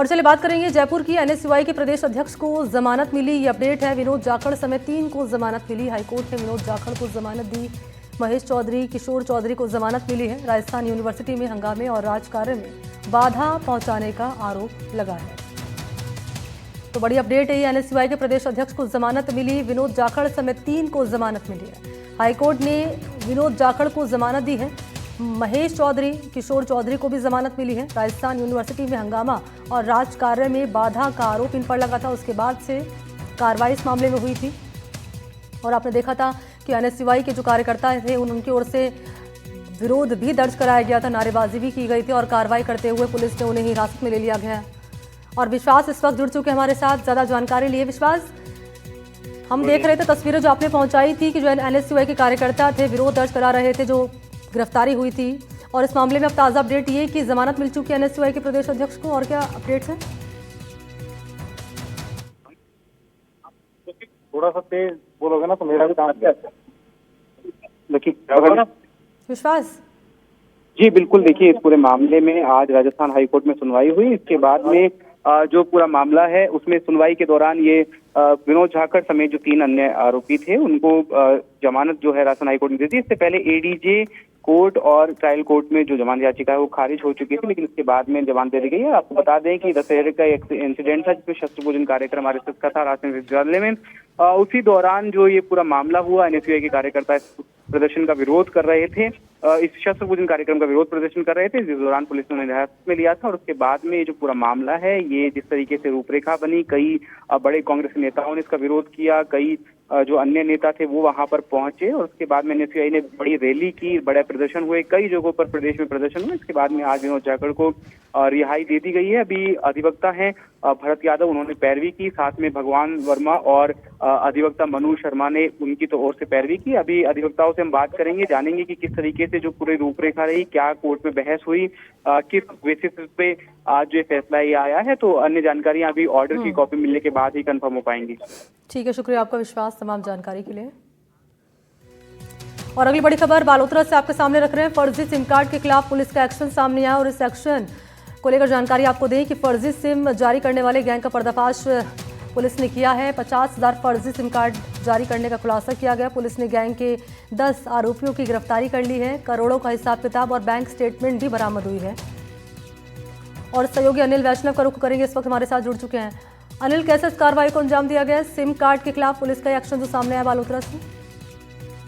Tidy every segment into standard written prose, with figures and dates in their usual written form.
और चलिए बात करेंगे जयपुर की। एनएसयूआई के प्रदेश अध्यक्ष को जमानत मिली, ये अपडेट है। विनोद जाखड़ समेत 3 को जमानत मिली। हाईकोर्ट ने विनोद जाखड़ को जमानत दी। महेश चौधरी, किशोर चौधरी को जमानत मिली है। राजस्थान यूनिवर्सिटी में हंगामे और राजकार्य में बाधा पहुंचाने का आरोप लगा है। तो बड़ी अपडेट है, एनएसयूआई के प्रदेश अध्यक्ष को जमानत मिली। विनोद जाखड़ समेत 3 को जमानत मिली है। हाईकोर्ट ने विनोद जाखड़ को जमानत दी है। महेश चौधरी, किशोर चौधरी को भी जमानत मिली है। राजस्थान यूनिवर्सिटी में हंगामा और राजकार्य में बाधा का आरोप इन पर लगा था, उसके बाद से कार्रवाई इस मामले में हुई थी। और आपने देखा था कि एनएसयूआई के जो कार्यकर्ता थे उनकी ओर से विरोध भी दर्ज कराया गया था, नारेबाजी भी की गई थी और कार्रवाई करते हुए पुलिस ने उन्हें हिरासत में ले लिया गया। और विश्वास इस वक्त जुड़ चुके हमारे साथ ज़्यादा जानकारी लिए। विश्वास, हम देख रहे थे तस्वीरें जो आपने पहुंचाई थी कि जो एनएसयूआई के कार्यकर्ता थे विरोध दर्ज करा रहे थे, जो गिरफ्तारी हुई थी। और इस मामले में अब ताज़ा अपडेट ये कि जमानत मिल चुकी है एनएसयूआई के प्रदेश अध्यक्ष को। और क्या अपडेट्स हैं? थोड़ा सा तेज बोलोगे ना तो मेरा भी काम विश्वास जी बिल्कुल। देखिए, इस पूरे मामले में आज राजस्थान हाईकोर्ट में सुनवाई हुई। इसके बाद में जो पूरा मामला है उसमें सुनवाई के दौरान ये विनोद जाखड़ समेत जो 3 अन्य आरोपी थे उनको जमानत जो है राजस्थान हाईकोर्ट ने दी थी। इससे पहले एडीजे कोर्ट और ट्रायल कोर्ट में जो जमानत याचिका है वो खारिज हो चुकी थी, लेकिन इसके बाद में जमानत दे दी गई है। आपको बता दें कि दशहरे का एक इंसिडेंट था जिसमें शस्त्र पूजन कार्यक्रम आरएसएस का था राजस्थान विश्वविद्यालय में। उसी दौरान जो ये पूरा मामला हुआ, एनएसयूआई के कार्यकर्ता इस प्रदर्शन का विरोध कर रहे थे, इस शस्त्र पूजन कार्यक्रम का विरोध प्रदर्शन कर रहे थे, जिस दौरान पुलिस ने उन्हें हिरासत में लिया था। और उसके बाद में जो पूरा मामला है, ये जिस तरीके से रूपरेखा बनी, कई बड़े कांग्रेस नेताओं ने इसका विरोध किया, कई जो अन्य नेता थे वो वहां पर पहुंचे और उसके बाद में एनएसयूआई ने बड़ी रैली की, बड़े प्रदर्शन हुए, कई जगहों पर प्रदेश में प्रदर्शन हुए। इसके बाद में आज विनोद जाखड़ को रिहाई दे दी गई है। अभी अधिवक्ता हैं भरत यादव, उन्होंने पैरवी की, साथ में भगवान वर्मा और अधिवक्ता मनु शर्मा ने उनकी तो ओर से पैरवी की। अभी अधिवक्ताओं से हम बात करेंगे, जानेंगे कि किस तरीके से जो पूरी रूपरेखा रही, क्या कोर्ट में बहस हुई, किस बेसिस पे आज जो फैसला ये आया है। तो अन्य जानकारियां अभी ऑर्डर की कॉपी मिलने के बाद ही कंफर्म हो पाएंगी। ठीक है, शुक्रिया आपका विश्वास तमाम जानकारी के लिए। और अगली बड़ी खबर बालोतरा से आपके सामने रख रहे हैं। फर्जी सिम कार्ड के खिलाफ पुलिस का एक्शन सामने आया और इस एक्शन को लेकर जानकारी आपको दें कि फर्जी सिम जारी करने वाले गैंग का पर्दाफाश पुलिस ने किया है। 50,000 फर्जी सिम कार्ड जारी करने का खुलासा किया गया। पुलिस ने गैंग के 10 आरोपियों की गिरफ्तारी कर ली है। करोड़ों का हिसाब किताब और बैंक स्टेटमेंट भी बरामद हुई है। और सहयोगी अनिल वैष्णव का रुख करेंगे, इस वक्त हमारे साथ जुड़ चुके हैं। अनिल, कैसे इस कार्रवाई को अंजाम दिया गया? सिम कार्ड के खिलाफ पुलिस का एक्शन जो सामने आया बालोतरा से।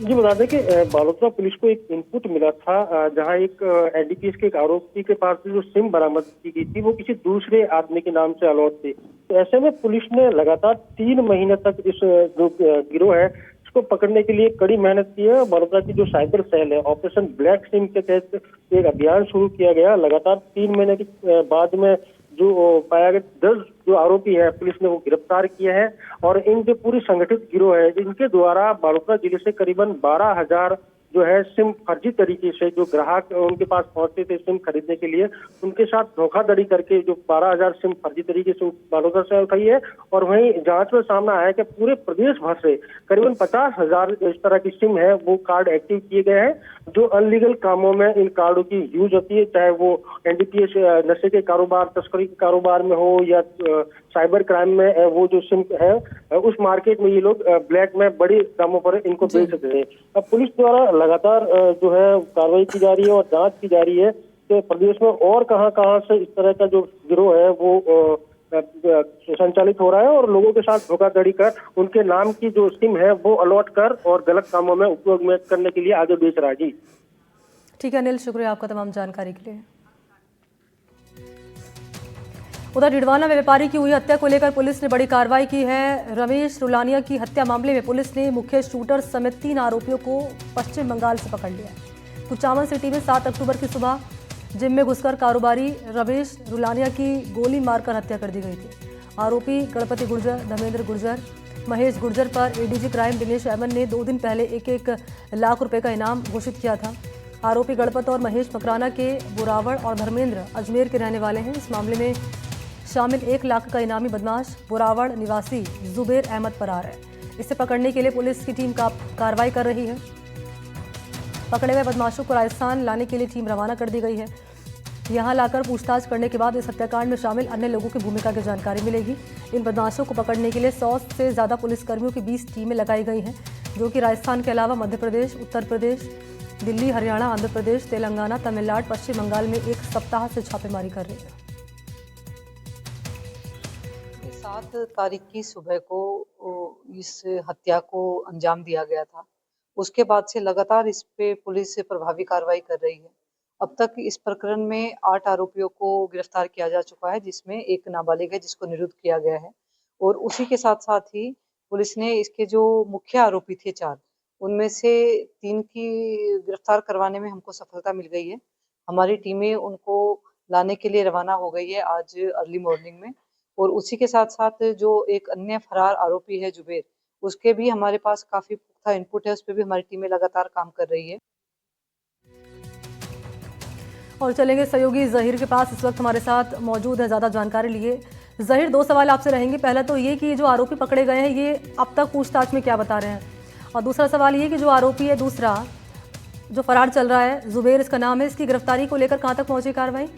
जी बता दें कि बालोतरा पुलिस को एक इनपुट मिला था, जहां एक एनडीपीएस के एक आरोपी के पास से जो सिम बरामद की गई थी वो किसी दूसरे आदमी के नाम से अलॉट थी। तो ऐसे में पुलिस ने लगातार 3 महीने तक इस जो गिरोह है इसको पकड़ने के लिए कड़ी मेहनत की है। बालोतरा की जो साइबर सेल है, ऑपरेशन ब्लैक सिम के तहत एक अभियान शुरू किया गया। लगातार 3 महीने के बाद में जो पाया गया 10 जो आरोपी है पुलिस ने वो गिरफ्तार किया है। और इन जो पूरी संगठित गिरोह है इनके द्वारा बालोतरा जिले से करीबन 12,000 जो है सिम फर्जी तरीके से जो ग्राहक उनके पास पहुंचते थे सिम खरीदने के लिए, उनके साथ धोखाधड़ी करके जो 12,000 सिम फर्जी तरीके से बालोतरा से उठाई है। और वहीं जांच में सामने आया कि पूरे प्रदेश भर से करीबन 50,000 इस तरह की सिम है वो कार्ड एक्टिव किए गए हैं, जो अनलीगल कामों में इन कार्डों की यूज होती है, चाहे वो एनडीपीएस नशे के कारोबार, तस्करी के कारोबार में हो या साइबर क्राइम में वो जो सिम है उस मार्केट में ये लोग ब्लैक में बड़ी दामों पर इनको बेच सकते हैं। अब पुलिस द्वारा लगातार जो है कार्रवाई की जा रही है और जांच की जा रही है कि प्रदेश में और कहां से इस तरह का जो गिरोह है वो संचालित हो रहा है और लोगों के साथ धोखाधड़ी कर उनके नाम की जो सिम है वो अलॉट कर और गलत कामों में उपयोग में करने के लिए आगे बेच रहा है। जी ठीक है अनिल, शुक्रिया आपका तमाम जानकारी के लिए। उधर डिडवाना में व्यापारी की हुई हत्या को लेकर पुलिस ने बड़ी कार्रवाई की है। रमेश रुलानिया की हत्या मामले में पुलिस ने मुख्य शूटर समेत 3 आरोपियों को पश्चिम बंगाल से पकड़ लिया है। कुचामन सिटी में 7 अक्टूबर की सुबह जिम में घुसकर कारोबारी रमेश रुलानिया की गोली मारकर हत्या कर दी गई थी। आरोपी गणपति गुर्जर, धर्मेंद्र गुर्जर, महेश गुर्जर पर एडीजी क्राइम दिनेश एमन ने 2 दिन पहले 1-1 लाख रुपए का इनाम घोषित किया था। आरोपी गणपत और महेश मकराना के बुरावड़ और धर्मेंद्र अजमेर के रहने वाले हैं। इस मामले में शामिल 1 लाख का इनामी बदमाश बुरावड़ निवासी जुबेर अहमद फरार है। इसे पकड़ने के लिए पुलिस की टीम कार्रवाई कर रही है। पकड़े हुए बदमाशों को राजस्थान लाने के लिए टीम रवाना कर दी गई है। यहां लाकर पूछताछ करने के बाद इस हत्याकांड में शामिल अन्य लोगों की भूमिका की जानकारी मिलेगी। इन बदमाशों को पकड़ने के लिए 100 से ज़्यादा पुलिसकर्मियों की 20 टीमें लगाई गई हैं, जो कि राजस्थान के अलावा मध्य प्रदेश, उत्तर प्रदेश, दिल्ली, हरियाणा, आंध्र प्रदेश, तेलंगाना, तमिलनाडु, पश्चिम बंगाल में एक सप्ताह से छापेमारी कर रही है। 7 तारीख की सुबह को इस हत्या को अंजाम दिया गया था। उसके बाद से लगातार इस पे पुलिस प्रभावी कार्रवाई कर रही है। अब तक इस प्रकरण में 8 आरोपियों को गिरफ्तार किया जा चुका है, जिसमें एक नाबालिग है जिसको निरुद्ध किया गया है। और उसी के साथ-साथ ही पुलिस ने इसके जो मुख्य आरोपी थे 4, उनमें से 3 की गिरफ्तार करवाने में हमको सफलता मिल गई है। हमारी टीमें उनको लाने के लिए रवाना हो गई है आज अर्ली मॉर्निंग में। और उसी के साथ-साथ जो एक अन्य फरार आरोपी है जुबैर, उसके भी हमारे पास काफ़ी पुख्ता इनपुट है, उस पे भी हमारी टीमें लगातार काम कर रही है। और चलेंगे सहयोगी ज़हीर के पास, इस वक्त हमारे साथ मौजूद है ज़्यादा जानकारी लिए। ज़हीर, 2 सवाल आपसे रहेंगे। पहला तो ये कि जो आरोपी पकड़े गए हैं, ये अब तक पूछताछ में क्या बता रहे हैं? और दूसरा सवाल ये कि जो आरोपी है दूसरा, जो फरार चल रहा है, जुबैर इसका नाम है, इसकी गिरफ्तारी को लेकर कहाँ तक पहुंची कार्रवाई?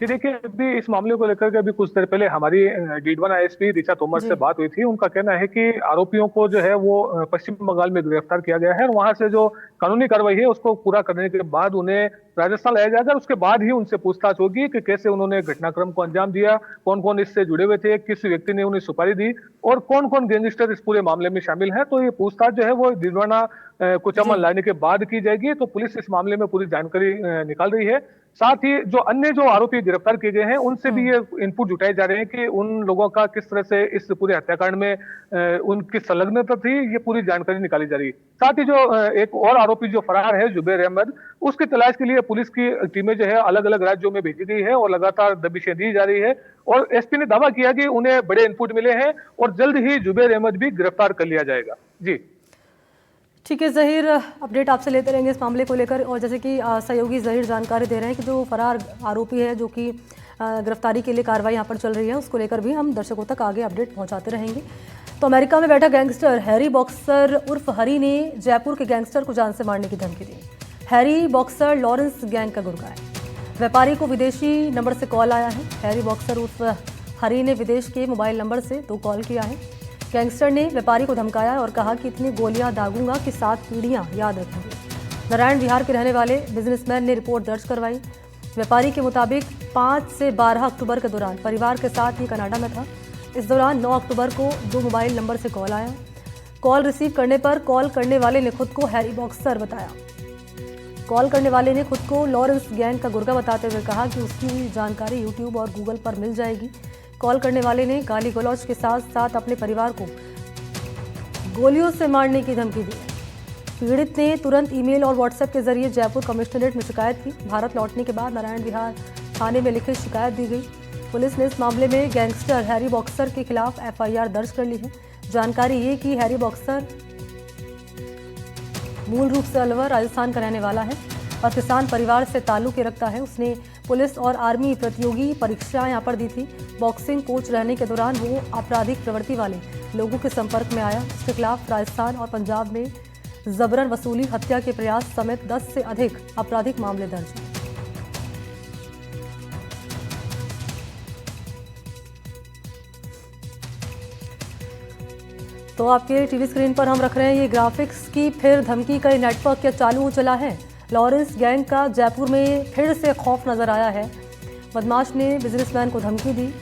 जी देखिए, अभी इस मामले को लेकर के अभी कुछ देर पहले हमारी D1 ISP ऋचा तोमर से बात हुई थी। उनका कहना है कि आरोपियों को जो है वो पश्चिम बंगाल में गिरफ्तार किया गया है और वहां से जो कानूनी कार्रवाई है उसको पूरा करने के बाद उन्हें राजस्थान लाया जाएगा। उसके बाद ही उनसे पूछताछ होगी कि कैसे उन्होंने घटनाक्रम को अंजाम दिया, कौन कौन इससे जुड़े हुए थे, किस व्यक्ति ने उन्हें सुपारी दी और कौन कौन गैंगस्टर इस पूरे मामले में शामिल है। तो ये पूछताछ जो है वो दिलवाना कुछ अमल लाने के बाद की जाएगी। तो पुलिस इस मामले में पूरी जानकारी निकाल रही है। साथ ही जो अन्य जो आरोपी गिरफ्तार किए गए हैं उनसे भी ये इनपुट जुटाए जा रहे हैं कि उन लोगों का किस तरह से इस पूरे हत्याकांड में उनकी संलग्नता थी, ये पूरी जानकारी निकाली जा रही है। साथ ही जो एक और आरोपी जो फरार है जुबैर अहमद, उसकी तलाश के लिए पुलिस की टीमें जो है अलग अलग राज्यों में भेजी गई है और लगातार दबिशें दी जा रही है। और एसपी ने दावा किया कि उन्हें बड़े इनपुट मिले हैं और जल्द ही जुबैर अहमद भी गिरफ्तार कर लिया जाएगा। जी ठीक है ज़हीर, अपडेट आपसे लेते रहेंगे इस मामले को लेकर। और जैसे कि सहयोगी ज़हीर जानकारी दे रहे हैं कि जो फरार आरोपी है, जो कि गिरफ्तारी के लिए कार्रवाई यहाँ पर चल रही है, उसको लेकर भी हम दर्शकों तक आगे अपडेट पहुँचाते रहेंगे। तो अमेरिका में बैठा गैंगस्टर हैरी बॉक्सर उर्फ हरी ने जयपुर के गैंगस्टर को जान से मारने की धमकी दी। हैरी बॉक्सर लॉरेंस गैंग का गुर्गा है। व्यापारी को विदेशी नंबर से कॉल आया है। हैरी बॉक्सर उर्फ हरी ने विदेश के मोबाइल नंबर से 2 कॉल किया है। गैंगस्टर ने व्यापारी को धमकाया और कहा कि इतनी गोलियां दागूंगा कि 7 पीढ़ियां याद रखेंगे। नारायण विहार के रहने वाले बिजनेसमैन ने रिपोर्ट दर्ज करवाई। व्यापारी के मुताबिक 5 से 12 अक्टूबर के दौरान परिवार के साथ ही कनाडा में था। इस दौरान 9 अक्टूबर को 2 मोबाइल नंबर से कॉल आया। कॉल रिसीव करने पर कॉल करने वाले ने खुद को हैरी बॉक्सर बताया। कॉल करने वाले ने खुद को लॉरेंस गैंग का गुर्गा बताते हुए कहा कि उसकी जानकारी यूट्यूब और गूगल पर मिल जाएगी। कॉल करने वाले ने गाली गलौज के साथ साथ अपने परिवार को गोलियों से मारने की धमकी दी। पीड़ित ने तुरंत ईमेल और व्हाट्सएप के जरिए जयपुर कमिश्नरेट में शिकायत की। भारत लौटने के बाद नारायण विहार थाने में लिखित शिकायत दी गई। पुलिस ने इस मामले में गैंगस्टर हैरी बॉक्सर के खिलाफ FIR दर्ज कर ली है। जानकारी ये कि हैरी बॉक्सर मूल रूप से अलवर राजस्थान का रहने वाला है और किसान परिवार से ताल्लुक रखता है। उसने पुलिस और आर्मी प्रतियोगी परीक्षाएं यहाँ पर दी थी। बॉक्सिंग कोच रहने के दौरान वो आपराधिक प्रवृत्ति वाले लोगों के संपर्क में आया। उसके खिलाफ राजस्थान और पंजाब में जबरन वसूली, हत्या के प्रयास समेत 10 से अधिक आपराधिक मामले दर्ज हैं। तो आपके टीवी स्क्रीन पर हम रख रहे हैं ये ग्राफिक्स की फिर धमकी का नेटवर्क क्या चालू हो चला है। लॉरेंस गैंग का जयपुर में फिर से खौफ नजर आया है। बदमाश ने बिजनेसमैन को धमकी दी।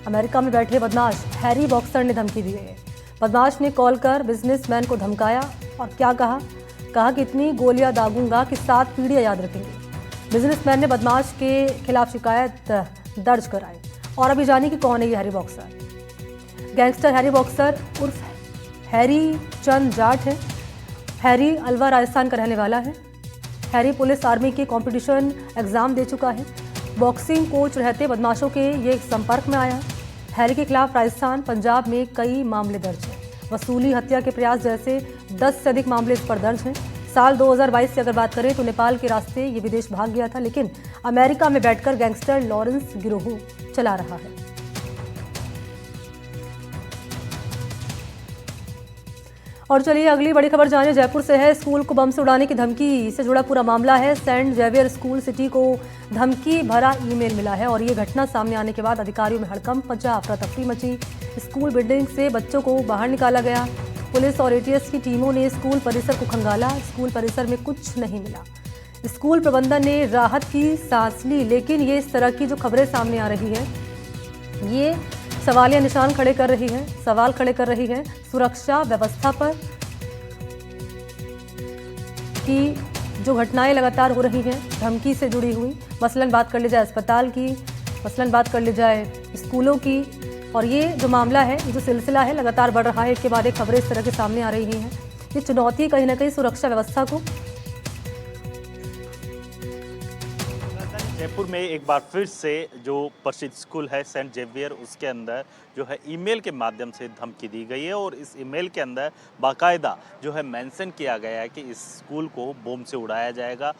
अमेरिका में बैठे बदमाश हैरी बॉक्सर ने धमकी दी है। बदमाश ने कॉल कर बिजनेसमैन को धमकाया और क्या कहा कि इतनी गोलियां दागूंगा कि 7 पीढ़ियां याद रखेंगे। बिजनेसमैन ने बदमाश के खिलाफ शिकायत दर्ज कराई। और अभी जानिए कि कौन है ये Harry boxer. Gangster Harry boxer उर्फ हैरी चंद जाट है। हैरी अलवर राजस्थान का रहने वाला है। हैरी पुलिस आर्मी के कंपटीशन एग्जाम दे चुका है। बॉक्सिंग कोच रहते बदमाशों के ये संपर्क में आया। हैरी के खिलाफ राजस्थान पंजाब में कई मामले दर्ज हैं। वसूली, हत्या के प्रयास जैसे 10 से अधिक मामले इस पर दर्ज हैं। साल 2022 की अगर बात करें तो नेपाल के रास्ते ये विदेश भाग गया था, लेकिन अमेरिका में बैठकर गैंगस्टर लॉरेंस गिरोह चला रहा है। और चलिए अगली बड़ी खबर जानिए जयपुर से है। स्कूल को बम से उड़ाने की धमकी से जुड़ा पूरा मामला है। सेंट जेवियर स्कूल सिटी को धमकी भरा ईमेल मिला है और ये घटना सामने आने के बाद अधिकारियों में हड़कंप मचा, अफरा तफरी मची। स्कूल बिल्डिंग से बच्चों को बाहर निकाला गया। पुलिस और एटीएस की टीमों ने स्कूल परिसर को खंगाला। स्कूल परिसर में कुछ नहीं मिला। स्कूल प्रबंधन ने राहत की सांस ली, लेकिन ये इस तरह की जो खबरें सामने आ रही है ये सवालिया निशान खड़े कर रही है, सवाल खड़े कर रही है सुरक्षा व्यवस्था पर कि जो घटनाएं लगातार हो रही हैं धमकी से जुड़ी हुई। मसलन बात कर ली जाए अस्पताल की, मसलन बात कर ली जाए स्कूलों की, और ये जो मामला है, ये जो सिलसिला है लगातार बढ़ रहा है। एक के बाद एक खबरें इस तरह के सामने आ रही हैं। ये चुनौती कहीं ना कहीं सुरक्षा व्यवस्था को। जयपुर में एक बार फिर से जो प्रसिद्ध स्कूल है सेंट जेवियर, उसके अंदर जो है ईमेल के माध्यम से धमकी दी गई है और इस ईमेल के अंदर बाकायदा जो है मेंशन किया गया है कि इस स्कूल को बम से उड़ाया जाएगा।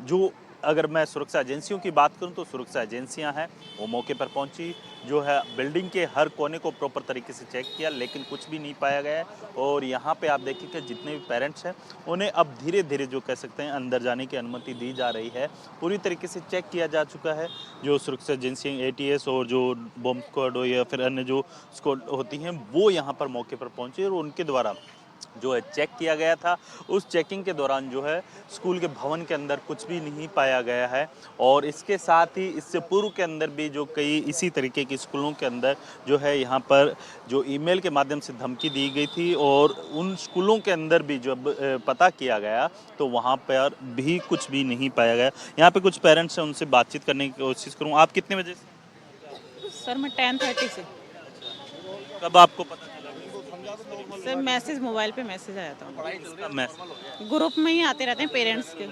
जो अगर मैं सुरक्षा एजेंसियों की बात करूं तो सुरक्षा एजेंसियां हैं वो मौके पर पहुंची, जो है बिल्डिंग के हर कोने को प्रॉपर तरीके से चेक किया, लेकिन कुछ भी नहीं पाया गया है। और यहाँ पे आप देखिए कि जितने भी पेरेंट्स हैं उन्हें अब धीरे धीरे जो कह सकते हैं अंदर जाने की अनुमति दी जा रही है। पूरी तरीके से चेक किया जा चुका है। जो सुरक्षा एजेंसियाँ एटीएस और जो बॉम्ब स्क्वाड हो या फिर अन्य जो स्क्वाड होती हैं वो यहाँ पर मौके पर पहुँचे और उनके द्वारा जो है चेक किया गया था। उस चेकिंग के दौरान जो है स्कूल के भवन के अंदर कुछ भी नहीं पाया गया है। और इसके साथ ही इससे पूर्व के अंदर भी जो कई इसी तरीके के स्कूलों के अंदर जो है यहाँ पर जो ईमेल के माध्यम से धमकी दी गई थी और उन स्कूलों के अंदर भी जब पता किया गया तो वहाँ पर भी कुछ भी नहीं पाया गया। यहाँ पे कुछ पेरेंट्स हैं, उनसे बातचीत करने की कोशिश करूँ। आप कितने बजे से? सर मैं 10:30 से। कब आपको पता चला? सर मैसेज मोबाइल पे मैसेज आया था। किसका मैसेज? ग्रुप में ही आते रहते हैं पेरेंट्स के।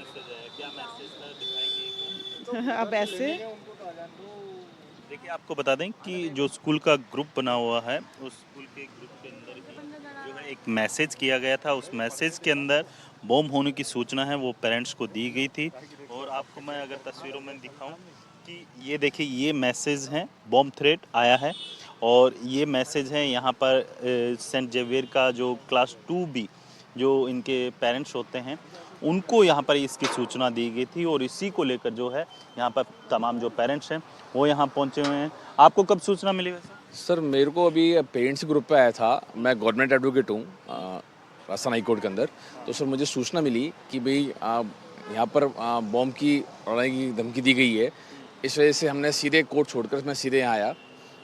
अब ऐसे देखिए आपको बता दें कि जो स्कूल का ग्रुप बना हुआ है उस स्कूल के ग्रुप के अंदर ही जो है एक मैसेज किया गया था। उस मैसेज के अंदर बॉम्ब होने की सूचना है वो पेरेंट्स को दी गई थी। और आपको मैं अगर तस्वीरों में दिखाऊं कि ये देखिए ये मैसेज है, बॉम्ब थ्रेट आया है और ये मैसेज है यहाँ पर सेंट जेवियर का जो क्लास 2B जो इनके पेरेंट्स होते हैं उनको यहाँ पर इसकी सूचना दी गई थी और इसी को लेकर जो है यहाँ पर तमाम जो पेरेंट्स हैं वो यहाँ पहुँचे हुए हैं। आपको कब सूचना मिली वैसे? सर मेरे को अभी पेरेंट्स ग्रुप पे आया था। मैं गवर्नमेंट एडवोकेट हूँ राजस्थान हाई कोर्ट के अंदर। तो सर मुझे सूचना मिली कि भाई यहाँ पर बॉम्ब की उड़ाने की धमकी दी गई है। इस वजह से हमने सीधे कोर्ट छोड़कर मैं सीधे यहाँ आया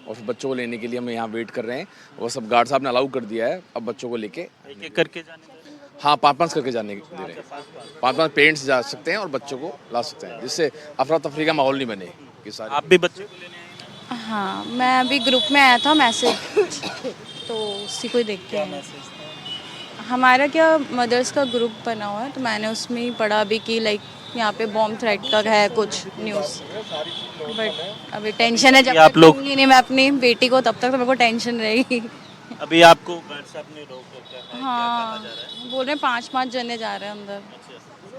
और फिर बच्चों को लेने के लिए हम यहाँ वेट कर रहे हैं। वो सब गार्ड साहब ने अलाउ कर दिया है अब बच्चों को लेके एक-एक करके जाने? हाँ 5-5 करके जाने दे रहे हैं। 5-5 पेरेंट्स जा सकते हैं और बच्चों को ला सकते हैं, जिससे अफरा तफरी का माहौल नहीं बने कि सारे। आप भी बच्चे को लेने आए? हाँ मैं अभी ग्रुप में आया था मैसेज तो उसी को ही देख के आए। हमारा क्या मदर्स का ग्रुप बना हुआ है तो मैंने उसमें ही पढ़ा अभी कि लाइक यहाँ पे बॉम्ब थ्रेट का है कुछ न्यूज़। बट अभी टेंशन है जब आप लोग नहीं मैं अपनी बेटी को तब तक तो मेरे को टेंशन रहेगी। अभी आपको गार्ड साहब ने रोक रखा है? हाँ बोल रहे हैं 5-5 जने जा रहे हैं अंदर।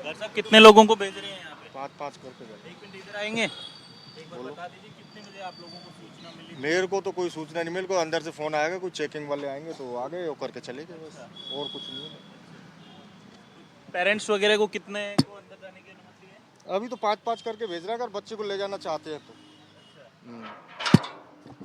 गार्ड साहब कितने लोगों को भेज रहे हैं यहाँ पे? 5-5 करके जाए। एक मिनट इधर आएंगे? एक बार बता दीजिए कितने बजे आप लोगों को सूचना मिली? मेरे को तो कोई सूचना नहीं, मेरे को अंदर से फोन आएगा, कुछ चेकिंग वाले आएंगे तो आ गए, वो करके चले गए बस, और कुछ नहीं है। पेरेंट्स वगैरह को कितने को अंदर जाने की अनुमति है? अभी तो 5-5 करके भेज रहे हैं, अगर बच्चे को ले जाना चाहते हैं तो।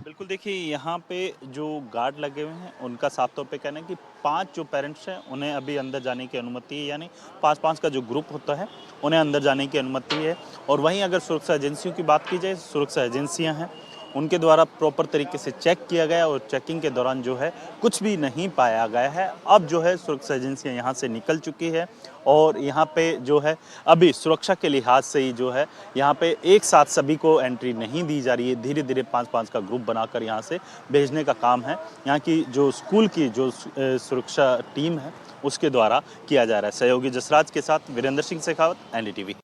बिल्कुल देखिए यहाँ पे जो गार्ड लगे हुए हैं उनका साफ तौर पे कहना है कि 5 जो पेरेंट्स हैं उन्हें अभी अंदर जाने की अनुमति है, यानी 5-5 का जो ग्रुप होता है उन्हें अंदर जाने की अनुमति है। और वहीं अगर सुरक्षा एजेंसियों की बात की जाए, सुरक्षा एजेंसियां हैं उनके द्वारा प्रॉपर तरीके से चेक किया गया और चेकिंग के दौरान जो है कुछ भी नहीं पाया गया है। अब जो है सुरक्षा एजेंसियां यहाँ से निकल चुकी है और यहाँ पे जो है अभी सुरक्षा के लिहाज से ही जो है यहाँ पे एक साथ सभी को एंट्री नहीं दी जा रही है। धीरे धीरे 5-5 का ग्रुप बनाकर यहाँ से भेजने का काम है यहाँ की जो स्कूल की जो सुरक्षा टीम है उसके द्वारा किया जा रहा है। सहयोगी जसराज के साथ वीरेंद्र सिंह शेखावत, NDTV।